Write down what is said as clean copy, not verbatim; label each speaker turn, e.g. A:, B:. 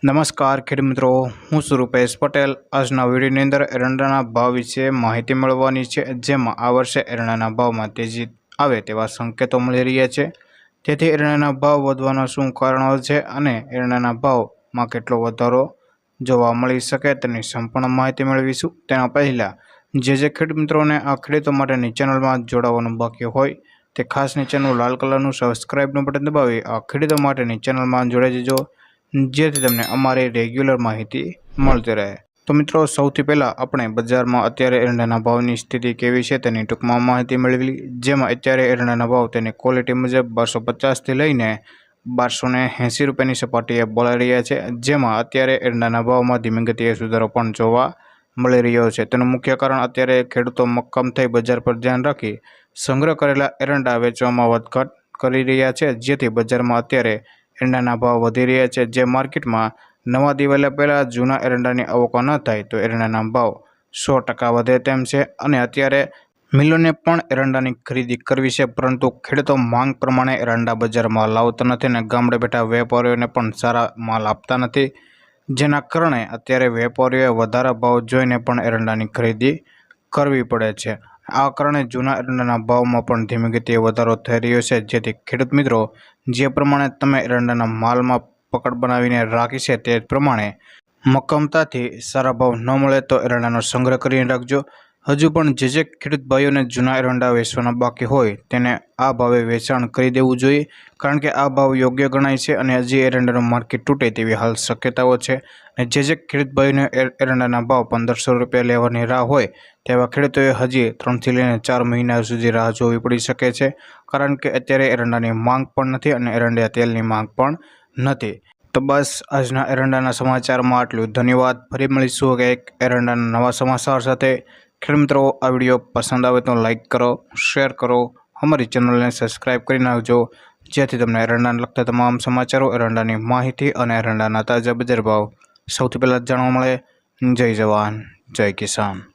A: નમસ્કાર ખેડૂત મિત્રો, હું છું રૂપેશ પટેલ। આજના વિડીયોની અંદર એરંડાના ભાવ વિશે માહિતી મેળવવાની છે, જેમાં આ વર્ષે એરંડાના ભાવમાં તેજી આવે તેવા સંકેતો મળી રહ્યા છે। તેથી એરંડાના ભાવ વધવાના શું કારણો છે અને એરંડાના ભાવમાં કેટલો વધારો જોવા મળી શકે તેની સંપૂર્ણ માહિતી મેળવીશું। તેના પહેલાં જે ખેડૂત મિત્રોને આ ખેડૂતો માટેની ચેનલમાં જોડાવાનું બાકી હોય તે ખાસ નીચેનું લાલ કલરનું સબસ્ક્રાઇબનું બટન દબાવી આ ખેડૂતો માટેની ચેનલમાં જોડાઈ જજો, જેથી તમને અમારી રેગ્યુલર માહિતી મળતી રહે। તો મિત્રો, સૌથી પહેલાં આપણે બજારમાં અત્યારે એરંડાના ભાવની સ્થિતિ કેવી છે તેની ટૂંકમાં માહિતી મેળવી, જેમાં અત્યારે એરંડાના ભાવ તેની ક્વોલિટી મુજબ 250થી લઈને 1280 રૂપિયાની સપાટીએ બોલાઈ રહ્યા છે, જેમાં અત્યારે એરંડાના ભાવમાં ધીમી ગતિએ સુધારો પણ જોવા મળી રહ્યો છે। તેનું મુખ્ય કારણ અત્યારે ખેડૂતો મક્કમ થઈ બજાર પર ધ્યાન રાખી સંગ્રહ કરેલા એરંડા વેચવામાં વધઘટ કરી રહ્યા છે, જેથી બજારમાં અત્યારે એરંડાના ભાવ વધી રહ્યા છે। જે માર્કેટમાં નવા દિવાળીયા પહેલાં જૂના એરંડાની આવકો ન થાય તો એરંડાના ભાવ 100% વધે તેમ છે અને અત્યારે મિલોને પણ એરંડાની ખરીદી કરવી છે, પરંતુ ખેડૂતો માંગ પ્રમાણે એરંડા બજારમાં લાવતા નથી અને ગામડે બેઠા વેપારીઓને પણ સારા માલ આપતા નથી, જેના કારણે અત્યારે વેપારીઓએ વધારે ભાવ જોઈને પણ એરંડાની ખરીદી કરવી પડે છે। આ કારણે જૂના એરંડાના ભાવમાં પણ ધીમી ગતિએ વધારો થઈ રહ્યો છે, જેથી ખેડૂત મિત્રો જે પ્રમાણે તમે એરંડાના માલમાં પકડ બનાવીને રાખી છે તે પ્રમાણે મક્કમતાથી સારા ભાવ ન મળે તો એરંડાનો સંગ્રહ કરીને રાખજો। હજુ પણ જે ખેડૂત ભાઈઓને જૂના એરંડા વેચવાના બાકી હોય તેને આ ભાવે વેચાણ કરી દેવું જોઈએ, કારણ કે આ ભાવ યોગ્ય ગણાય છે અને હજી એરંડાનું માર્કેટ તૂટે તેવી હાલ શક્યતાઓ છે। અને જે ખેડૂત ભાઈઓને એરંડાના ભાવ 1500 રૂપિયા લેવાની રાહ હોય તેવા ખેડૂતોએ હજી 3થી લઈને 4 મહિના સુધી રાહ જોવી પડી શકે છે, કારણ કે અત્યારે એરંડાની માંગ પણ નથી અને એરંડા તેલની માંગ પણ નથી। તો બસ આજના એરંડાના સમાચારમાં આટલું। ધન્યવાદ। ફરી મળીશું એક એરંડાના નવા સમાચાર સાથે। ખેડૂત મિત્રો, આ વિડીયો પસંદ આવે તો લાઇક કરો, શેર કરો, અમારી ચેનલને સબસ્ક્રાઇબ કરી નાખજો, જેથી તમને એરંડાને લગતા તમામ સમાચારો, એરંડાની માહિતી અને એરંડાના તાજા બજાર ભાવ સૌથી પહેલાં જાણવા મળે। જય જવાન, જય કિસાન।